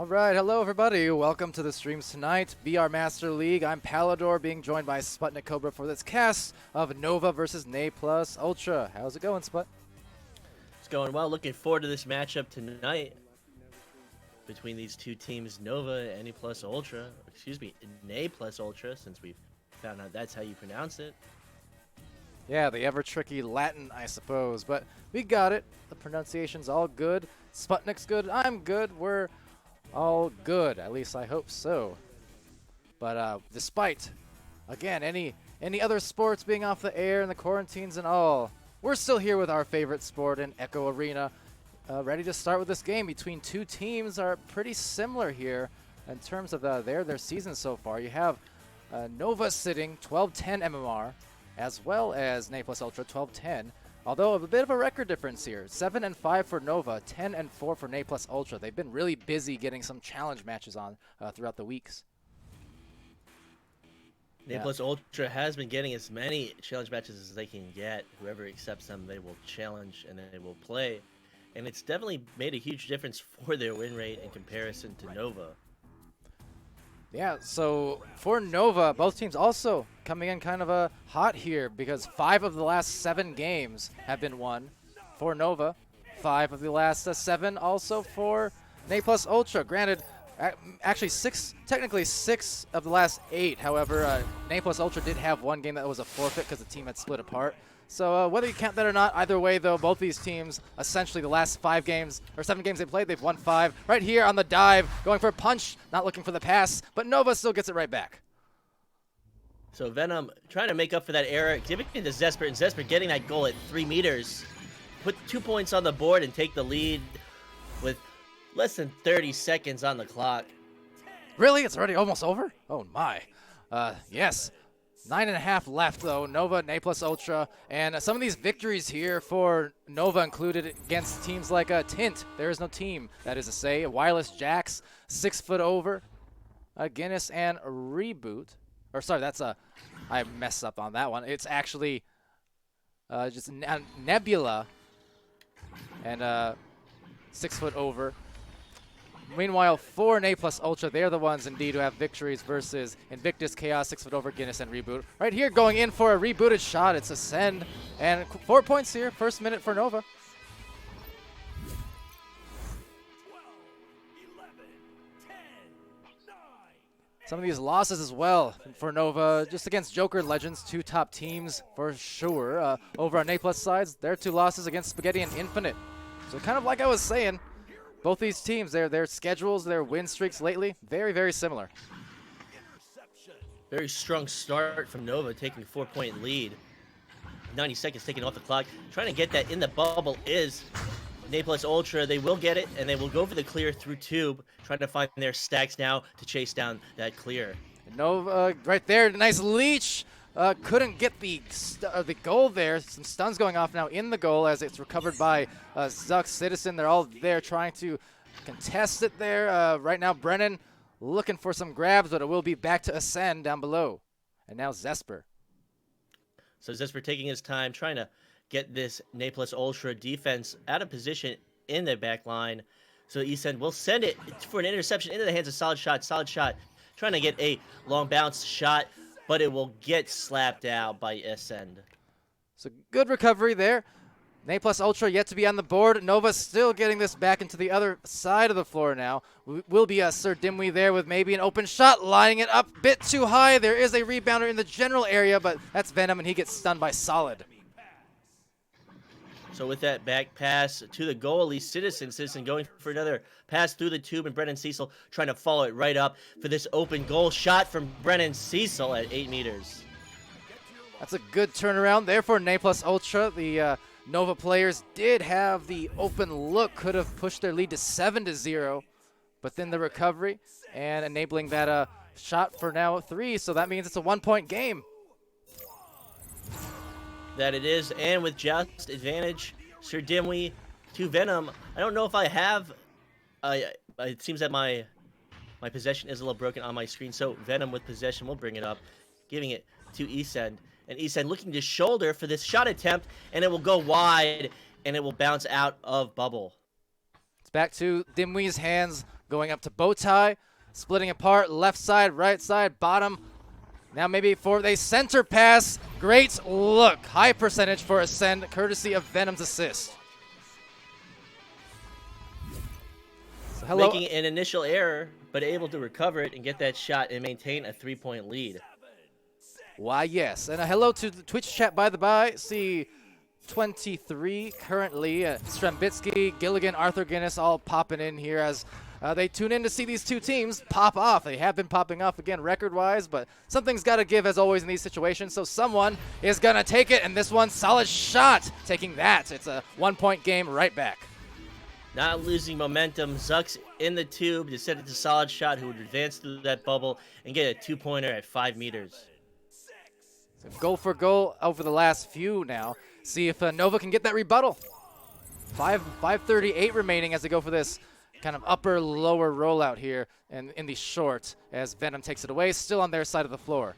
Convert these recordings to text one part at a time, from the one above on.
All right, hello everybody. Welcome to the streams tonight. VR Master League. I'm Palidore, being joined by SputnikKobra for this cast of Nova versus Ne Plus Ultra. How's it going, Sput? It's going well. Looking forward to this matchup tonight between these two teams, Nova and Ne Plus Ultra. Excuse me, Ne Plus Ultra, since we've found out that's how you pronounce it. Yeah, the ever tricky Latin, I suppose, but we got it. The pronunciation's all good. Sputnik's good. I'm good. We're all good. At least I hope so. But despite, again, any other sports being off the air and the quarantines and all, we're still here with our favorite sport in Echo Arena, ready to start with this game between two teams are pretty similar here in terms of their season so far. You have Nova sitting 12-10 MMR, as well as Ne Plus Ultra 12-10. Although a bit of a record difference here, 7-5 for Nova, 10-4 for Ne Plus Ultra. They've been really busy getting some challenge matches on throughout the weeks. Ne Plus Ultra has been getting as many challenge matches as they can get. Whoever accepts them, they will challenge and they will play. And it's definitely made a huge difference for their win rate in comparison to Nova. Yeah, so for Nova, both teams also coming in kind of hot here because 5 of the last 7 games have been won for Nova. 5 of the last 7 also for Ne Plus Ultra. Granted, actually technically 6 of the last 8. However, Ne Plus Ultra did have one game that was a forfeit because the team had split apart. So whether you count that or not, either way though, both these teams, essentially the last 5 games, or 7 games they played, they've won 5. Right here on the dive, going for a punch, not looking for the pass, but Nova still gets it right back. So Venom trying to make up for that error, giving it to Zesper, and Zesper getting that goal at 3 meters. Put 2 points on the board and take the lead with less than 30 seconds on the clock. Really? It's already almost over? Oh my. Yes. 9.5 left though, Nova, Ne Plus Ultra, and some of these victories here for Nova included against teams like Tint. There is no team, that is to say. Wireless Jacks, 6 foot over, Guinness, and Reboot. Or sorry, that's I messed up on that one. It's actually just Nebula and 6 foot over. Meanwhile, for Ne Plus Ultra, they're the ones indeed who have victories versus Invictus, Chaos, 6 foot over, Guinness, and Reboot. Right here, going in for a rebooted shot. It's Ascend, and 4 points here. First minute for Nova. 12, 11, 10, 9. Some of these losses as well for Nova, just against Joker Legends, 2 top teams for sure. Over on Ne Plus sides, their 2 losses against Spaghetti and Infinite. So kind of like I was saying, both these teams, their schedules, their win streaks lately, very, very similar. Very strong start from Nova, taking a 4-point lead. 90 seconds taken off the clock. Trying to get that in the bubble is Ne Plus Ultra. They will get it, and they will go for the clear through tube, trying to find their stacks now to chase down that clear. Nova, right there, nice leech. Couldn't get the goal there. Some stuns going off now in the goal as it's recovered by Zuck, Citizen. They're all there trying to contest it there. Right now, Brennan looking for some grabs, but it will be back to Ascend down below. And now Zesper. So Zesper taking his time, trying to get this Ne Plus Ultra defense out of position in the back line. So Ascend will send it for an interception into the hands of Solid Shot. Solid Shot trying to get a long bounce shot, but it will get slapped out by Ascend. So good recovery there. Ne Plus Ultra yet to be on the board. Nova still getting this back into the other side of the floor now. Will be Sir Dimwee there with maybe an open shot, lining it up a bit too high. There is a rebounder in the general area, but that's Venom, and he gets stunned by Solid. So with that back pass to the goalie, Citizen going for another pass through the tube, and Brennan Cecil trying to follow it right up for this open goal shot from Brennan Cecil at 8 meters. That's a good turnaround there for Ne Plus Ultra. The Nova players did have the open look, could have pushed their lead to 7-0, but then the recovery and enabling that shot for now 3, so that means it's a 1-point game. That it is, and with just advantage, Sir Dimwee to Venom. I don't know if I have, it seems that my possession is a little broken on my screen, so Venom with possession will bring it up, giving it to Ascend. And Ascend looking to shoulder for this shot attempt, and it will go wide, and it will bounce out of bubble. It's back to Dimwee's hands. going up to Bowtie, splitting apart, left side, right side, bottom. Now maybe for a center pass. Great look. High percentage for Ascend, courtesy of Venom's assist. So hello. Making an initial error, but able to recover it and get that shot and maintain a 3-point lead. Why, yes. And a hello to the Twitch chat, by the by. See 23 currently. Strembitsky, Gilligan, Arthur Guinness all popping in here as they tune in to see these two teams pop off. They have been popping off again record-wise, but something's got to give as always in these situations, so someone is going to take it, and this one, solid shot, taking that. It's a 1-point game right back. Not losing momentum, Zucks in the tube to set it to solid shot who would advance through that bubble and get a 2-pointer at 5 meters. So goal for goal over the last few now. See if Nova can get that rebuttal. 5:38 remaining as they go for this kind of upper-lower rollout here and in the short as Venom takes it away, still on their side of the floor.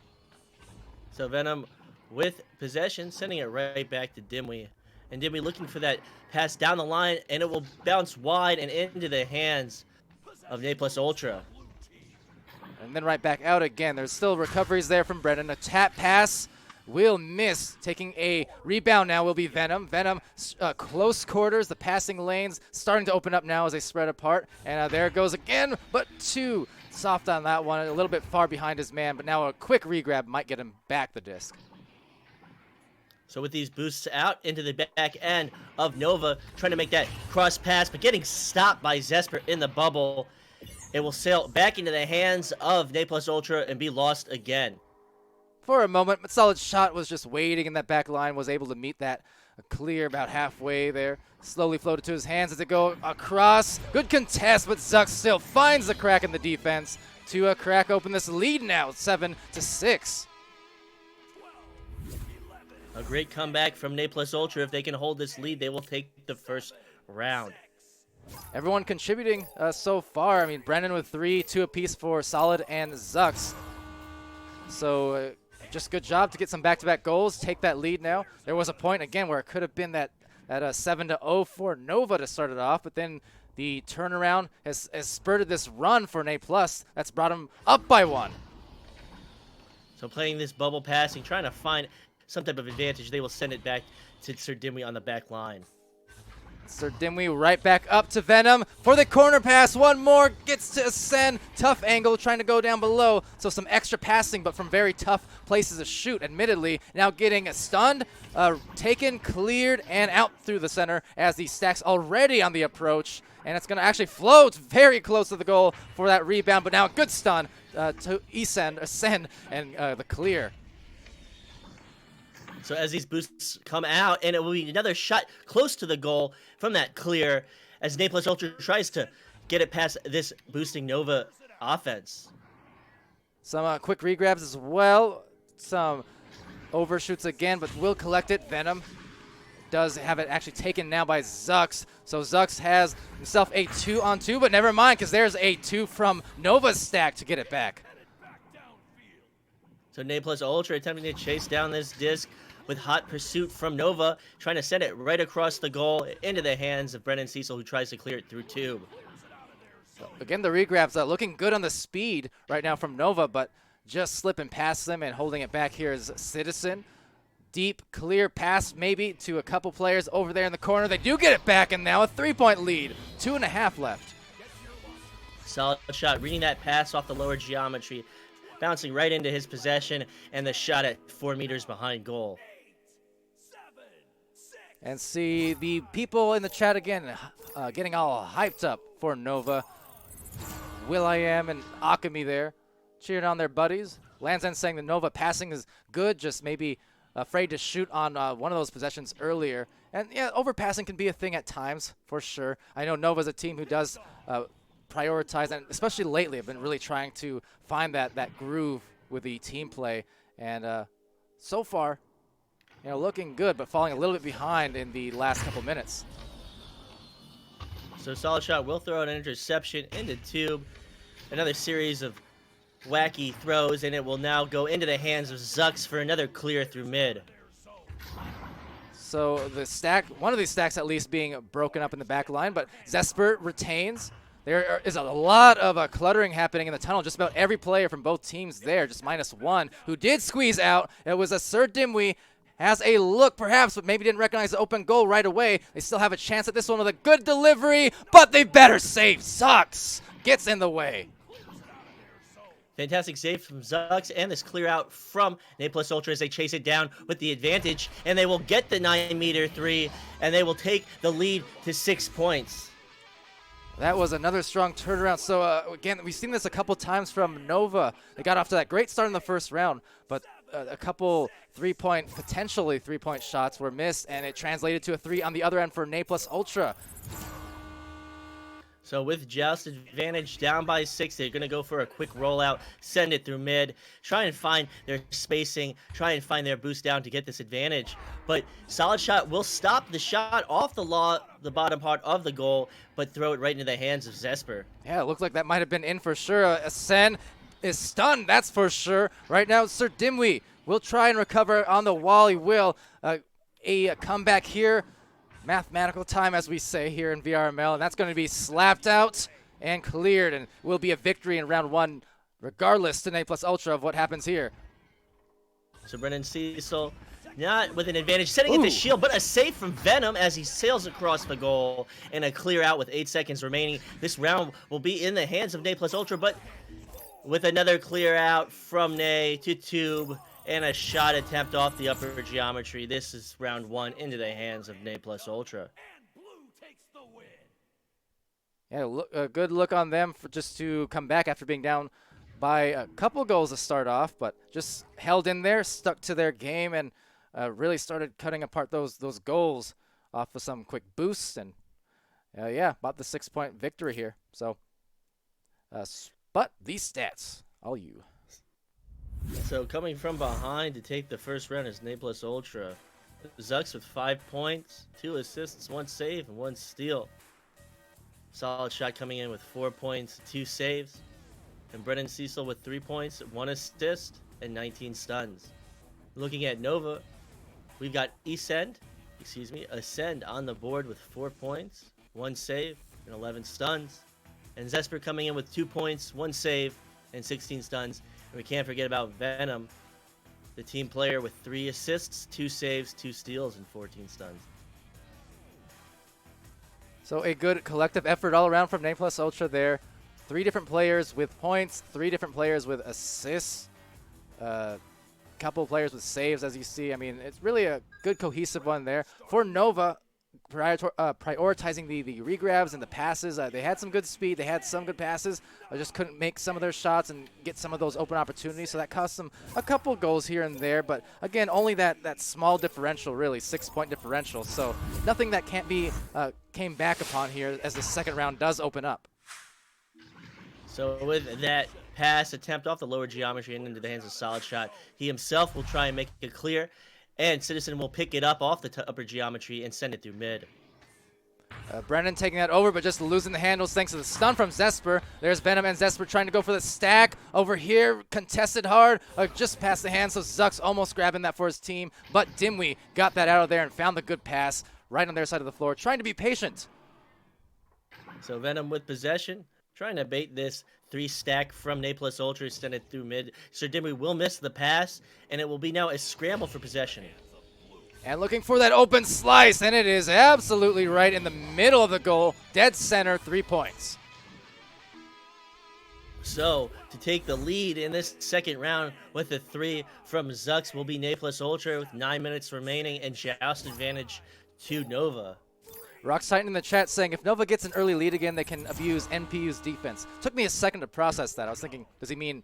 So Venom with possession, sending it right back to Dimwee. And Dimwee looking for that pass down the line, and it will bounce wide and into the hands of Ne Plus Ultra. And then right back out again. There's still recoveries there from Brennan. A tap pass will miss. Taking a rebound now will be Venom. Venom, close quarters, the passing lanes starting to open up now as they spread apart. And there it goes again, but too soft on that one. A little bit far behind his man, but now a quick regrab might get him back the disc. So with these boosts out into the back end of Nova, trying to make that cross pass, but getting stopped by Zesper in the bubble. It will sail back into the hands of Ne Plus Ultra and be lost again. For a moment, but solid shot was just waiting in that back line, was able to meet that clear about halfway there. Slowly floated to his hands as it go across. Good contest, but Zuck still finds the crack in the defense to crack open this lead now, 7-6. A great comeback from Ne Plus Ultra. If they can hold this lead, they will take the first round. Everyone contributing so far. I mean, Brennan with 3, 2 apiece for Solid and Zucks. So just good job to get some back-to-back goals, take that lead now. There was a point, again, where it could have been that 7-0 for Nova to start it off, but then the turnaround has spurted this run for Ne Plus. That's brought him up by 1. So playing this bubble passing, trying to find some type of advantage, they will send it back to Sir Dimwee on the back line. Sir Dimwee right back up to Venom for the corner pass. One more, gets to Ascend. Tough angle, trying to go down below. So some extra passing, but from very tough places to shoot, admittedly. Now getting stunned, taken, cleared, and out through the center as the stack's already on the approach. And it's going to actually float very close to the goal for that rebound, but now a good stun to Ascend, and the clear. So as these boosts come out, and it will be another shot close to the goal from that clear as Ne Plus Ultra tries to get it past this boosting Nova offense. Some quick regrabs as well. Some overshoots again, but will collect it. Venom does have it actually taken now by Zucks. So Zucks has himself a 2-on-2, but never mind, because there's a 2 from Nova's stack to get it back. So Ne Plus Ultra attempting to chase down this disc with hot pursuit from Nova, trying to send it right across the goal into the hands of Brennan Cecil, who tries to clear it through tube. Again, the regrabs looking good on the speed right now from Nova, but just slipping past them and holding it back here is Citizen. Deep, clear pass maybe to a couple players over there in the corner. They do get it back, and now a 3-point lead. 2.5 left. Solid shot, reading that pass off the lower geometry, bouncing right into his possession, and the shot at 4 meters behind goal. And see the people in the chat again getting all hyped up for Nova. Will.i.am and Akami there cheering on their buddies. Lanzan saying the Nova passing is good, just maybe afraid to shoot on one of those possessions earlier. And yeah, overpassing can be a thing at times, for sure. I know Nova's a team who does prioritize, and especially lately, have been really trying to find that groove with the team play. And so far, looking good, but falling a little bit behind in the last couple minutes. So solid shot will throw an interception into tube. Another series of wacky throws, and it will now go into the hands of Zucks for another clear through mid. So the stack, one of these stacks at least being broken up in the back line, but Zesper retains. There is a lot of cluttering happening in the tunnel. Just about every player from both teams there, just -1, who did squeeze out. It was a Sir Dimwee. Has a look, perhaps, but maybe didn't recognize the open goal right away. They still have a chance at this one with a good delivery, but they better save. Zux gets in the way. Fantastic save from Zux, and this clear out from Na Plus Ultra as they chase it down with the advantage, and they will get the 9-meter 3, and they will take the lead to 6 points. That was another strong turnaround. So, again, we've seen this a couple times from Nova. They got off to that great start in the first round, but a couple potentially three-point shots were missed, and it translated to a 3 on the other end for Na Plus Ultra. So with Joust advantage down by 6, they're going to go for a quick rollout, send it through mid, try and find their spacing, try and find their boost down to get this advantage. But Solid Shot will stop the shot off the bottom part of the goal, but throw it right into the hands of Zesper. Yeah, it looked like that might have been in for sure. Sen is stunned, that's for sure. Right now, Sir Dimwee will try and recover on the wall. He will. A comeback here. Mathematical time, as we say here in VRML, and that's going to be slapped out and cleared, and will be a victory in round 1, regardless to Na Plus Ultra of what happens here. So Brennan Cecil, not with an advantage, setting it to shield, but a save from Venom as he sails across the goal, and a clear out with 8 seconds remaining. This round will be in the hands of Na Plus Ultra, but with another clear out from Na to Tube, and a shot attempt off the upper geometry. This is round 1 into the hands of Na Plus Ultra. And blue takes the win. Yeah, a good look on them for just to come back after being down by a couple goals to start off, but just held in there, stuck to their game, and really started cutting apart those goals off of some quick boosts, and yeah, about the 6-point victory here. So, but these stats, all you. So coming from behind to take the first round is Na Plus Ultra. Zux with 5 points, 2 assists, 1 save, and 1 steal. Solid Shot coming in with 4 points, 2 saves. And Brennan Cecil with 3 points, 1 assist, and 19 stuns. Looking at Nova, we've got Ascend on the board with 4 points, 1 save, and 11 stuns. And Zesper coming in with 2 points, 1 save, and 16 stuns. And we can't forget about Venom, the team player with 3 assists, 2 saves, 2 steals, and 14 stuns. So a good collective effort all around from Na Plus Ultra there. 3 different players with points, 3 different players with assists, couple players with saves, as you see. I mean, it's really a good cohesive one there. For Nova, prioritizing the regrabs and the passes. They had some good speed. They had some good passes. They just couldn't make some of their shots and get some of those open opportunities. So that cost them a couple goals here and there. But again, only that small differential, really, 6-point differential. So nothing that can't be came back upon here as the second round does open up. So with that pass attempt off the lower geometry and into the hands of Solid Shot, he himself will try and make it clear. And Citizen will pick it up off the upper geometry and send it through mid. Brennan taking that over, but just losing the handles thanks to the stun from Zesper. There's Venom and Zesper trying to go for the stack. Over here, contested hard, just past the hand, so Zux almost grabbing that for his team. But Dimwee got that out of there and found the good pass right on their side of the floor, trying to be patient. So Venom with possession, trying to bait this 3-stack from Na Plus Ultra, send it through mid. Sir Dimwee will miss the pass, and it will be now a scramble for possession. And looking for that open slice, and it is absolutely right in the middle of the goal. Dead center, 3 points. So, to take the lead in this second round with a 3 from Zux will be Na Plus Ultra with 9 minutes remaining, and Joust advantage to Nova. Rock's Titan in the chat saying, if Nova gets an early lead again, they can abuse NPU's defense. Took me a second to process that. I was thinking, does he mean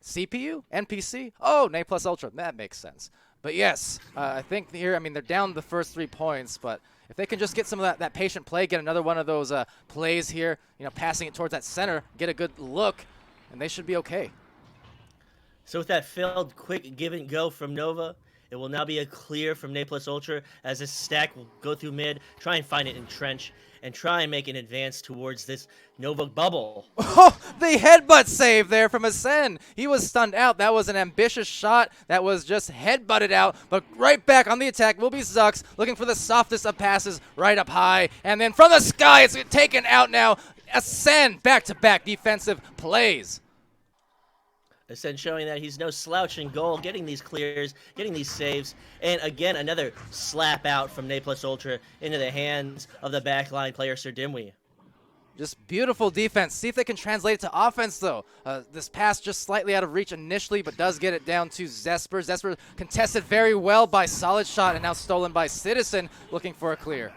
CPU? NPC? Oh, Na Plus Ultra. That makes sense. But yes, I think here, I mean, they're down the first 3 points, but if they can just get some of that patient play, get another one of those plays here, passing it towards that center, get a good look, and they should be okay. So with that failed quick give and go from Nova, it will now be a clear from Na Plus Ultra as this stack will go through mid, try and find it in trench, and try and make an advance towards this Nova bubble. Oh, the headbutt save there from Ascend. He was stunned out. That was an ambitious shot that was just headbutted out, but right back on the attack will be Zux, looking for the softest of passes right up high, and then from the sky, it's taken out now. Ascend back-to-back defensive plays. Ascend showing that he's no slouch in goal, getting these clears, getting these saves, and again another slap out from Ne Plus Ultra into the hands of the backline player Sir Dimwee. Just beautiful defense. See if they can translate it to offense, though. This pass just slightly out of reach initially, but does get it down to Zesper. Zesper contested very well by Solid Shot and now stolen by Citizen, looking for a clear.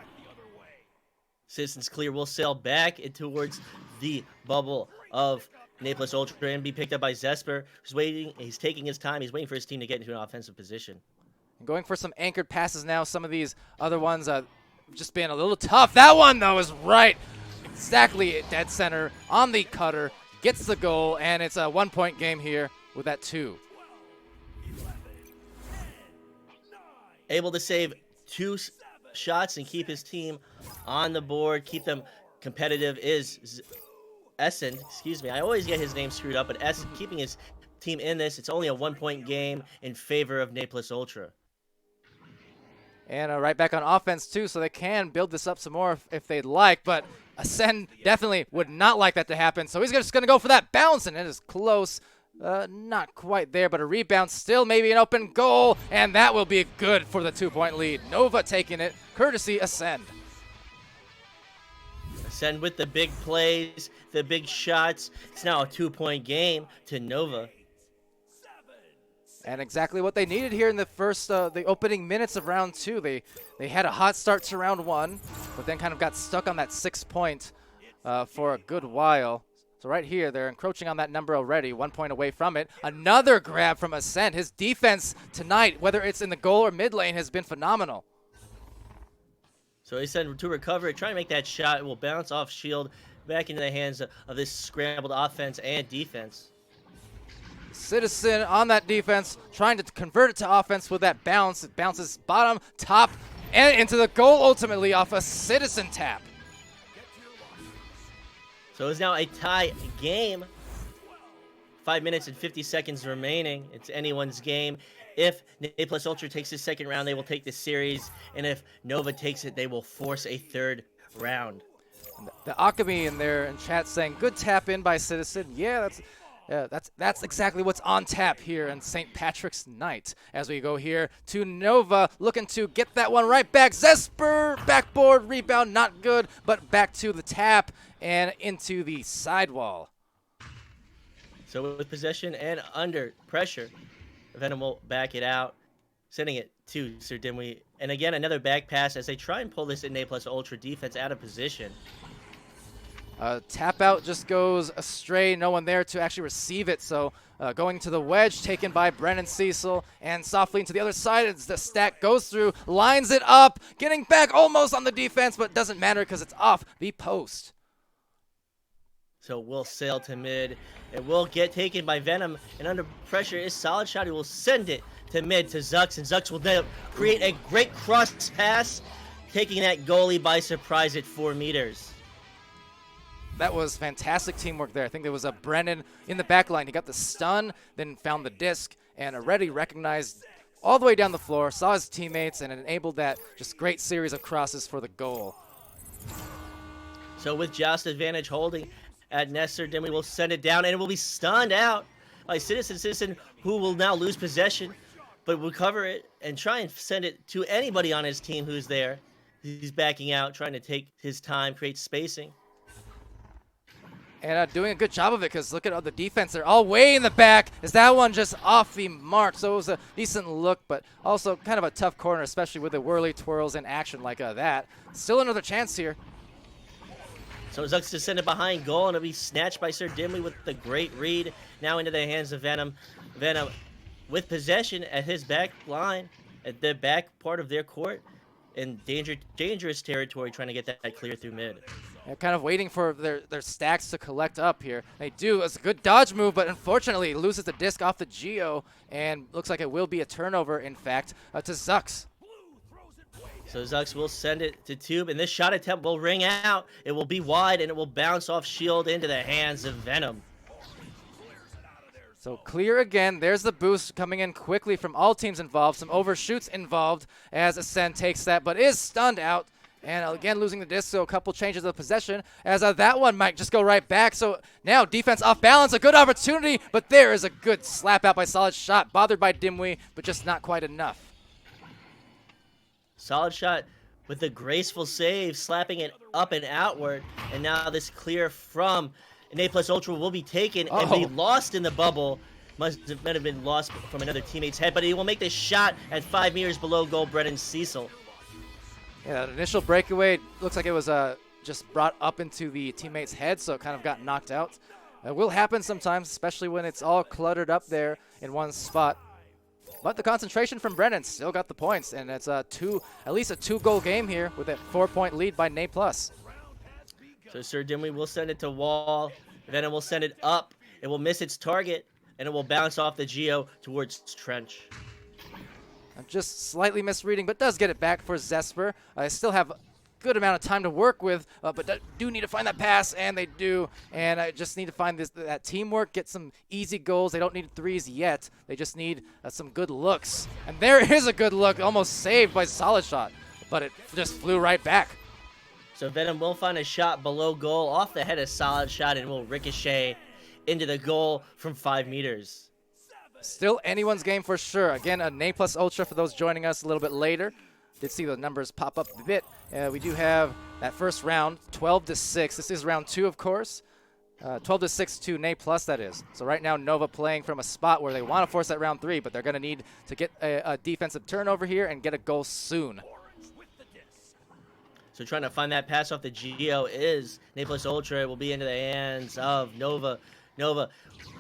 Citizen's clear will sail back towards the bubble of Ne Plus Ultra and be picked up by Zesper, who's waiting. He's taking his time. He's waiting for his team to get into an offensive position. Going for some anchored passes now. Some of these other ones just being a little tough. That one, though, is right. Exactly at dead center on the cutter. Gets the goal, and it's a 1-point game here with that 2. Able to save 2 shots and keep his team on the board, keep them competitive is Essen. Excuse me, I always get his name screwed up, but Essen keeping his team in this. It's only a 1-point game in favor of Ne Plus Ultra. And right back on offense, too, so they can build this up some more if they'd like. But Ascend definitely would not like that to happen. So he's just going to go for that bounce, and it is close. Not quite there, but a rebound still, maybe an open goal. And that will be good for the 2-point lead. Nova taking it, courtesy Ascend. Ascend with the big plays, the big shots. It's now a 2-point game to Nova. And exactly what they needed here in the first, the opening minutes of round 2. They had a hot start to round 1, but then kind of got stuck on that 6-point for a good while. So right here, they're encroaching on that number already, 1 point away from it. Another grab from Ascend. His defense tonight, whether it's in the goal or mid lane, has been phenomenal. So Ascend to recover it, try to make that shot. It will bounce off shield back into the hands of this scrambled offense and defense. Citizen on that defense, trying to convert it to offense with that bounce. It bounces bottom, top, and into the goal ultimately off a Citizen tap. So it's now a tie game. 5 minutes and 50 seconds remaining. It's anyone's game. If Ne Plus Ultra takes the second round, they will take the series. And if Nova takes it, they will force a third round. The Akami in there in chat saying, good tap in by Citizen. Yeah, that's exactly what's on tap here in St. Patrick's Night. As we go here to Nova, looking to get that one right back. Zesper, backboard, rebound, not good, but back to the tap and into the sidewall. So with possession and under pressure, Venom will back it out, sending it to Sir Dimwee. And again, another back pass as they try and pull this in Ne Plus Ultra defense out of position. Tap out just goes astray. No one there to actually receive it. So going to the wedge, taken by Brennan Cecil, and softly into the other side as the stack goes through, lines it up, getting back almost on the defense, but doesn't matter because it's off the post. So we'll sail to mid. It will get taken by Venom, and under pressure is Solid Shot, who will send it to mid to Zux, and Zux will then create a great cross pass, taking that goalie by surprise at 4 meters. That was fantastic teamwork there. I think there was a Brennan in the back line. He got the stun, then found the disc, and already recognized all the way down the floor, saw his teammates, and enabled that just great series of crosses for the goal. So with Joust advantage holding at Nestor, Dimwee will send it down, and it will be stunned out by Citizen, who will now lose possession, but will cover it and try and send it to anybody on his team who's there. He's backing out, trying to take his time, create spacing. And doing a good job of it because look at all the defense. They're all way in the back. Is that one just off the mark? So it was a decent look, but also kind of a tough corner, especially with the whirly twirls in action like that. Still another chance here. So Zux to send it behind goal, and it'll be snatched by Sir Dimwee with the great read. Now into the hands of Venom. Venom with possession at his back line, at the back part of their court, in dangerous territory, trying to get that clear through mid. They're kind of waiting for their stacks to collect up here. They do. It's a good dodge move, but unfortunately loses the disc off the Geo, and looks like it will be a turnover, in fact, to Zux. So Zux will send it to Tube, and this shot attempt will ring out. It will be wide, and it will bounce off shield into the hands of Venom. So clear again. There's the boost coming in quickly from all teams involved. Some overshoots involved as Ascend takes that, but is stunned out. And again, losing the disc, so a couple changes of possession, as that one might just go right back. So now defense off balance, a good opportunity, but there is a good slap out by Solid Shot, bothered by Dimwee, but just not quite enough. Solid Shot with a graceful save, slapping it up and outward. And now this clear from an A+ Ultra will be taken and be lost in the bubble. Might have been lost from another teammate's head, but he will make this shot at 5 meters below goal, Brennan Cecil. Yeah, that initial breakaway looks like it was just brought up into the teammate's head, so it kind of got knocked out. It will happen sometimes, especially when it's all cluttered up there in one spot. But the concentration from Brennan still got the points, and it's at least a 2-goal game here with a 4-point lead by NA+. So Sir Dimwee will send it to Wall, then it will send it up. It will miss its target, and it will bounce off the Geo towards Trench. Just slightly misreading, but does get it back for Zesper. I still have a good amount of time to work with, but do need to find that pass, and they do. And I just need to find that teamwork, get some easy goals. They don't need threes yet. They just need some good looks. And there is a good look, almost saved by Solid Shot, but it just flew right back. So Venom will find a shot below goal off the head of Solid Shot and will ricochet into the goal from 5 meters. Still anyone's game for sure. Again, a NA+ Ultra for those joining us a little bit later. Did see the numbers pop up a bit. We do have that first round, 12-6. This is round 2, of course. 12-6 to NA+, that is. So right now, Nova playing from a spot where they want to force that round 3, but they're going to need to get a defensive turnover here and get a goal soon. So trying to find that pass off the Geo is NA+ Ultra. It will be into the hands of Nova. Nova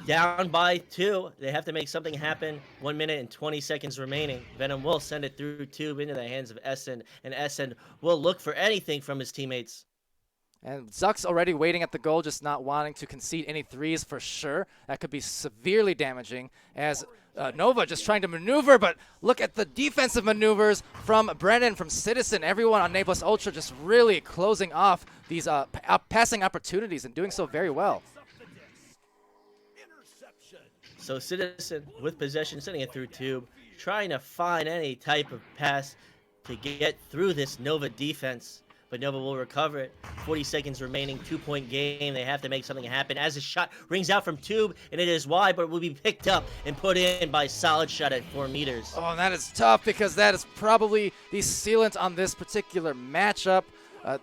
down by 2. They have to make something happen. 1 minute and 20 seconds remaining. Venom will send it through Tube into the hands of Essen, and Essen will look for anything from his teammates. And Zuck's already waiting at the goal, just not wanting to concede any threes for sure. That could be severely damaging, as Nova just trying to maneuver, but look at the defensive maneuvers from Brennan, from Citizen. Everyone on NA+ Ultra just really closing off these passing opportunities and doing so very well. So Citizen with possession, sending it through Tube, trying to find any type of pass to get through this Nova defense. But Nova will recover it. 40 seconds remaining, 2-point game. They have to make something happen as the shot rings out from Tube, and it is wide, but it will be picked up and put in by Solid Shot at 4 meters. Oh, and that is tough because that is probably the sealant on this particular matchup.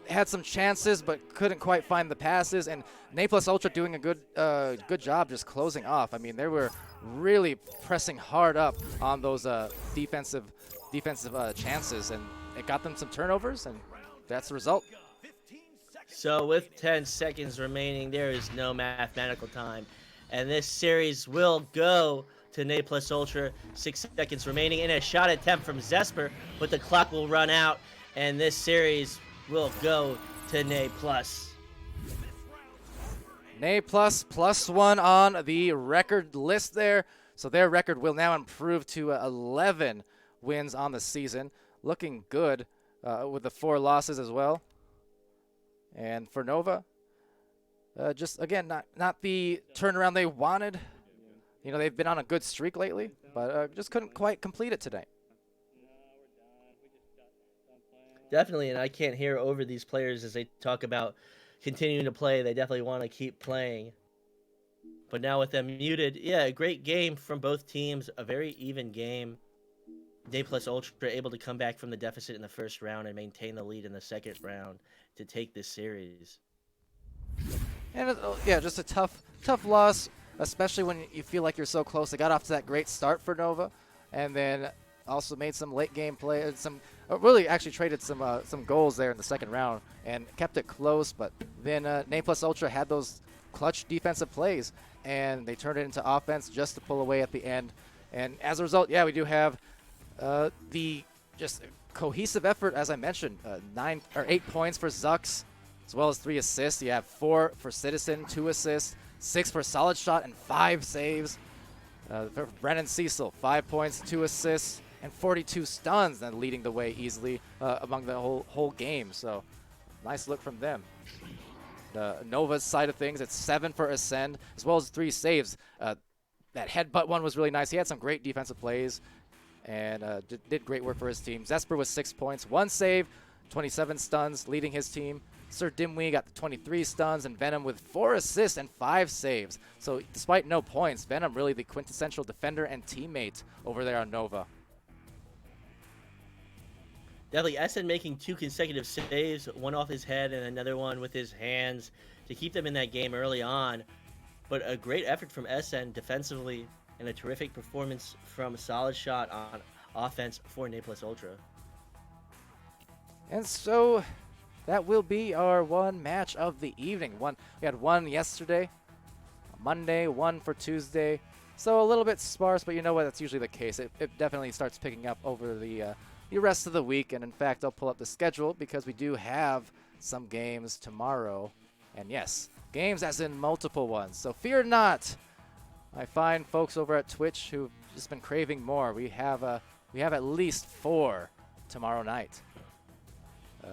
Had some chances, but couldn't quite find the passes. And NA+ Ultra doing a good job just closing off. I mean, they were really pressing hard up on those defensive chances, and it got them some turnovers, and that's the result. So with 10 seconds remaining, there is no mathematical time. And this series will go to NA+ Ultra. 6 seconds remaining, and a shot attempt from Zesper, but the clock will run out, and this series will go to NA+. NA+ +1 on the record list there. So their record will now improve to 11 wins on the season. Looking good with the 4 losses as well. And for Nova, just again, not the turnaround they wanted. You know, they've been on a good streak lately, but just couldn't quite complete it today. Definitely, and I can't hear over these players as they talk about continuing to play. They definitely want to keep playing. But now with them muted, yeah, a great game from both teams, a very even game. NA+ Ultra able to come back from the deficit in the first round and maintain the lead in the second round to take this series. And yeah, just a tough loss, especially when you feel like you're so close. They got off to that great start for Nova, and then also made some late game play, really actually traded some goals there in the second round and kept it close. But then NA+ Ultra had those clutch defensive plays, and they turned it into offense just to pull away at the end. And as a result, yeah, we do have the just cohesive effort, as I mentioned, 8 points for Zucks, as well as 3 assists. You have 4 for Citizen, 2 assists, 6 for Solid Shot, and 5 saves. For Brennan Cecil, 5 points, 2 assists, and 42 stuns, then leading the way easily among the whole game. So nice look from them. The Nova's side of things, it's 7 for Ascend, as well as 3 saves. That headbutt one was really nice. He had some great defensive plays and did great work for his team. Zesper with 6 points, 1 save, 27 stuns, leading his team. Sir Dimwee got the 23 stuns, and Venom with 4 assists and 5 saves. So despite no points, Venom really the quintessential defender and teammate over there on Nova. Definitely, SN making 2 consecutive saves, one off his head and another one with his hands to keep them in that game early on. But a great effort from SN defensively and a terrific performance from Solid Shot on offense for Naples Ultra. And so that will be our one match of the evening. We had one yesterday, Monday, one for Tuesday. So a little bit sparse, but you know what? That's usually the case. It definitely starts picking up over the rest of the week. And in fact, I'll pull up the schedule because we do have some games tomorrow. And yes, games as in multiple ones. So fear not. I find folks over at Twitch who've just been craving more. We have at least 4 tomorrow night.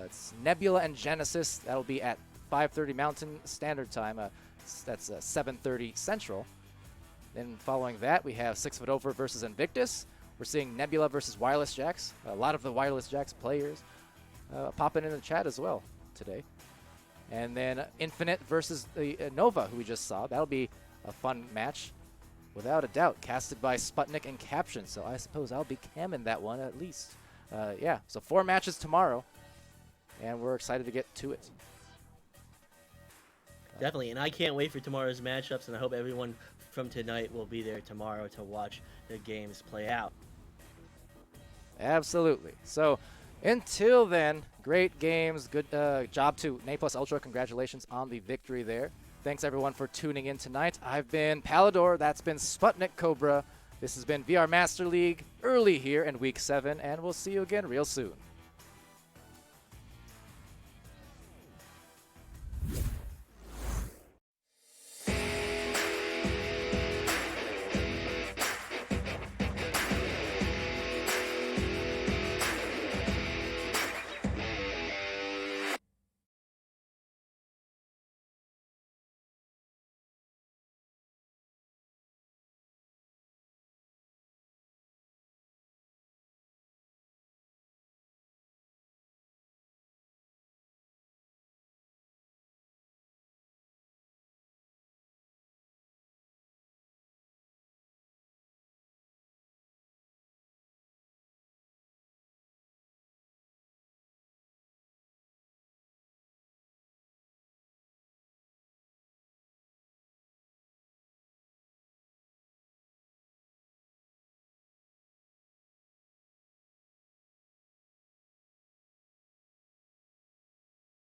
It's Nebula and Genesis. That'll be at 5:30 Mountain Standard Time. That's 7:30 Central. Then following that, we have 6 Foot Over versus Invictus. We're seeing Nebula versus Wireless Jacks. A lot of the Wireless Jacks players popping in the chat as well today. And then Infinite versus the Nova, who we just saw. That'll be a fun match, without a doubt. Casted by Sputnik and Caption, so I suppose I'll be camming that one at least. Yeah, so 4 matches tomorrow, and we're excited to get to it. Definitely, and I can't wait for tomorrow's matchups, and I hope everyone from tonight will be there tomorrow to watch the games play out. Absolutely. So until then, great games. Good job to Naples Ultra. Congratulations on the victory there. Thanks everyone for tuning in tonight. I've been Palidore. That's been SputnikKobra. This has been VR Master League early here in Week 7, and we'll see you again real soon.